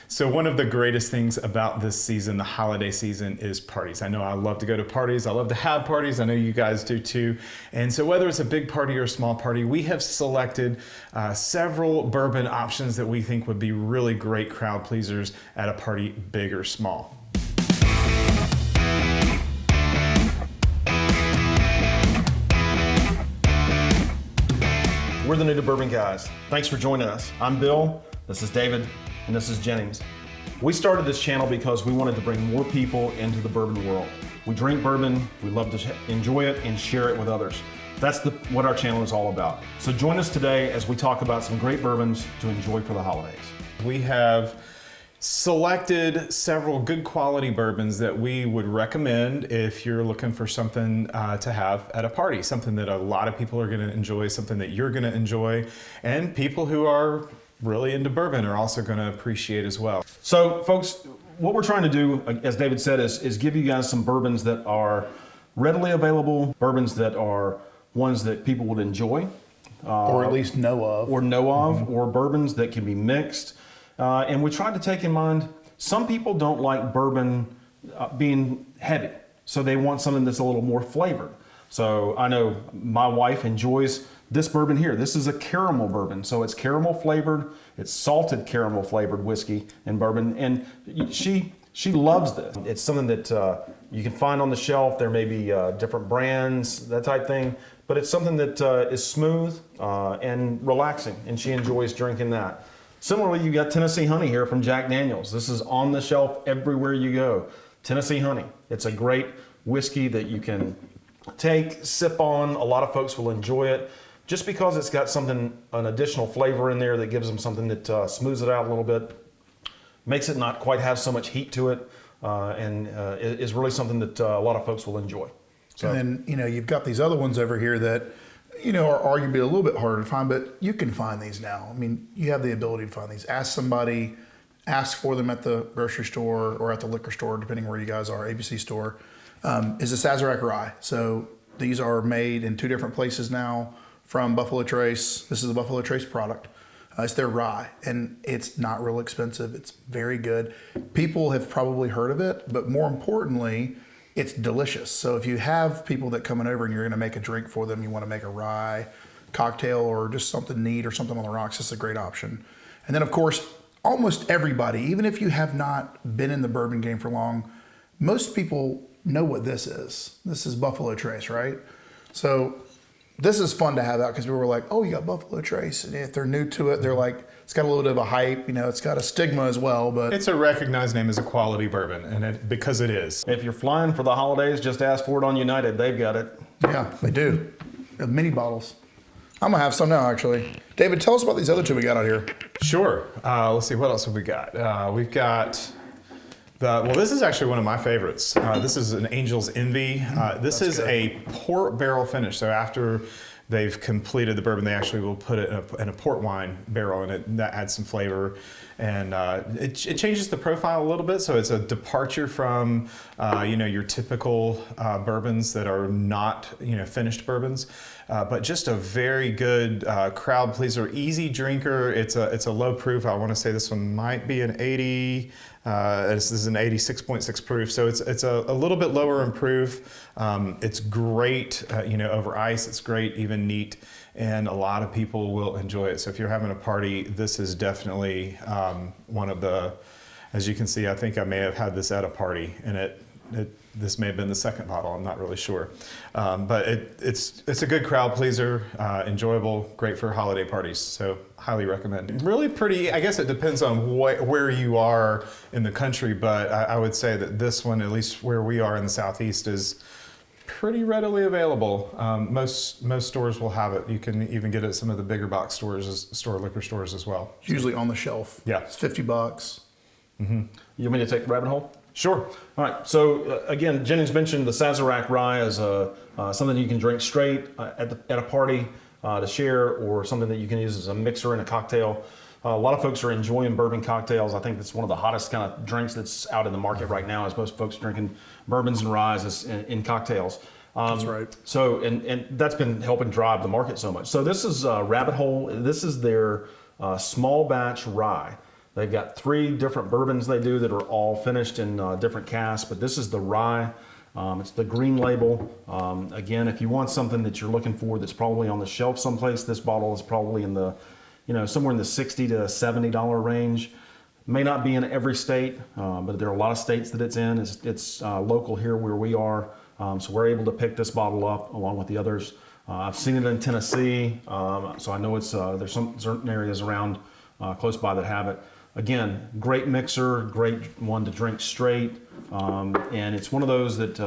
So one of the greatest things about this season, the holiday season, is parties. I know I love to go to parties. I love to have parties. I know you guys do too. And so whether it's a big party or a small party, we have selected several bourbon options that we think would be really great crowd pleasers at a party, big or small. We're the New to Bourbon guys. Thanks for joining us. I'm Bill, this is David, and this is Jennings. We started this channel because we wanted to bring more people into the bourbon world. We drink bourbon, we love to enjoy it and share it with others. That's what our channel is all about. So join us today as we talk about some great bourbons to enjoy for the holidays. We have selected several good quality bourbons that we would recommend if you're looking for something to have at a party, something that a lot of people are going to enjoy, something that you're going to enjoy, and people who are really into bourbon are also going to appreciate as well. So folks, what we're trying to do, as David said, is give you guys some bourbons that are readily available, bourbons that are ones that people would enjoy. Or at least know of. Or bourbons that can be mixed. And we tried to take in mind, some people don't like bourbon being heavy, so they want something that's a little more flavored. So I know my wife enjoys this bourbon here. This is a caramel bourbon, so it's caramel flavored, it's salted caramel flavored whiskey and bourbon, and she loves this. It's something that you can find on the shelf. There may be different brands, that type thing, but it's something that is smooth and relaxing, and she enjoys drinking that. Similarly, you got Tennessee Honey here from Jack Daniel's. This is on the shelf everywhere you go. Tennessee Honey. It's a great whiskey that you can take, sip on. A lot of folks will enjoy it just because it's got an additional flavor in there that gives them something that smooths it out a little bit, makes it not quite have so much heat to it, and is really something that a lot of folks will enjoy. So. And then, you've got these other ones over here that are arguably a little bit harder to find, but you can find these now. I mean, you have the ability to find these. Ask somebody, ask for them at the grocery store or at the liquor store, depending where you guys are, ABC store. Is a Sazerac rye. So these are made in 2 different places now from Buffalo Trace. This is a Buffalo Trace product. It's their rye, and it's not real expensive. It's very good. People have probably heard of it, but more importantly, it's delicious. So if you have people that coming over and you're gonna make a drink for them, you wanna make a rye cocktail or just something neat or something on the rocks, it's a great option. And then of course, almost everybody, even if you have not been in the bourbon game for long, most people know what this is. This is Buffalo Trace, right? So this is fun to have out because people were like, oh, you got Buffalo Trace. And if they're new to it, they're like, it's got a little bit of a hype, it's got a stigma as well, but. It's a recognized name as a quality bourbon, and because it is. If you're flying for the holidays, just ask for it on United. They've got it. Yeah, they do. Mini bottles. I'm gonna have some now, actually. David, tell us about these other 2 we got out here. Sure. Let's see, what else have we got? We've got this is actually one of my favorites. This is an Angel's Envy. This is a port barrel finish. So after they've completed the bourbon, they actually will put it in a port wine barrel, and that adds some flavor. And it changes the profile a little bit. So it's a departure from, your typical bourbons that are not, finished bourbons. But just a very good crowd pleaser, easy drinker. It's a low proof. I want to say this one might be an 80. This is an 86.6 proof, so it's a little bit lower in proof. It's great, over ice. It's great, even neat, and a lot of people will enjoy it. So if you're having a party, this is definitely one of the. As you can see, I think I may have had this at a party, and this may have been the second bottle. I'm not really sure, but it's a good crowd pleaser, enjoyable, great for holiday parties. So highly recommend. Really pretty. I guess it depends on where you are in the country, but I would say that this one, at least where we are in the Southeast, is pretty readily available. Most stores will have it. You can even get it at some of the bigger box stores, liquor stores as well. It's usually on the shelf. Yeah, it's $50. Mm-hmm. You want me to take the rabbit hole? Sure. All right. So again, Jennings mentioned the Sazerac rye as something you can drink straight at a party to share, or something that you can use as a mixer in a cocktail. A lot of folks are enjoying bourbon cocktails. I think that's one of the hottest kind of drinks that's out in the market right now, is most folks drinking bourbons and ryes in cocktails. That's right. So, and that's been helping drive the market so much. So this is Rabbit Hole. This is their small batch rye. They've got 3 different bourbons they do that are all finished in different casks, but this is the rye. It's the green label. Again, if you want something that you're looking for that's probably on the shelf someplace, this bottle is probably in the, somewhere in the $60 to $70 range. May not be in every state, but there are a lot of states that it's in. It's local here where we are, so we're able to pick this bottle up along with the others. I've seen it in Tennessee, so I know it's there's some certain areas around close by that have it. Again, great mixer, great one to drink straight, and it's one of those that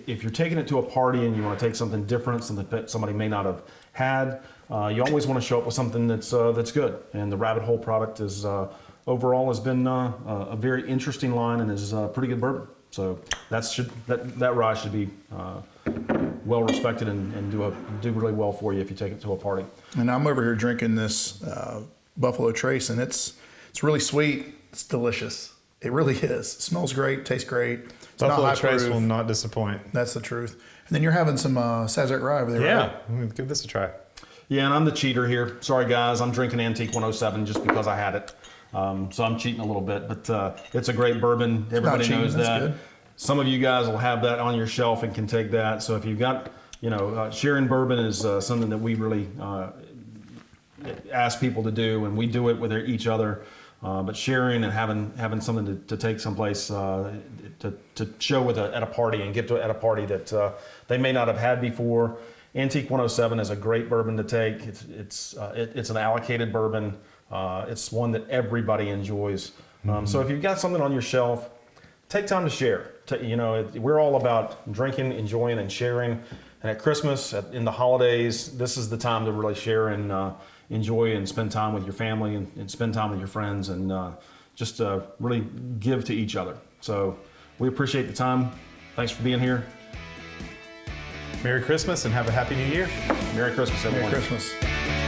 if you're taking it to a party and you want to take something different, something that somebody may not have had, you always want to show up with something that's good. And the Rabbit Hole product is overall has been a very interesting line and is pretty good bourbon. So that rye should be well respected and do really well for you if you take it to a party. And I'm over here drinking this Buffalo Trace, and it's really sweet. It's delicious. It really is. It smells great, tastes great. It's Buffalo not high Trace proof. will not disappoint. That's the truth. And then you're having some Sazerac rye over there, Yeah, right? I'm gonna give this a try. Yeah, and I'm the cheater here. Sorry guys, I'm drinking Antique 107 just because I had it. So I'm cheating a little bit, but it's a great bourbon. Everybody cheating, knows that's that. good. Some of you guys will have that on your shelf and can take that. So if you've got, sharing bourbon is something that we really ask people to do, and we do it with each other. But sharing and having something to take someplace to show at a party and give to at a party that they may not have had before. Antique 107 is a great bourbon to take. It's an allocated bourbon. It's one that everybody enjoys. So if you've got something on your shelf, take time to share. We're all about drinking, enjoying, and sharing. And at Christmas, in the holidays, this is the time to really share and enjoy and spend time with your family and spend time with your friends and just really give to each other. So we appreciate the time. Thanks for being here. Merry Christmas and have a Happy New Year. Merry Christmas, everyone. Merry Christmas.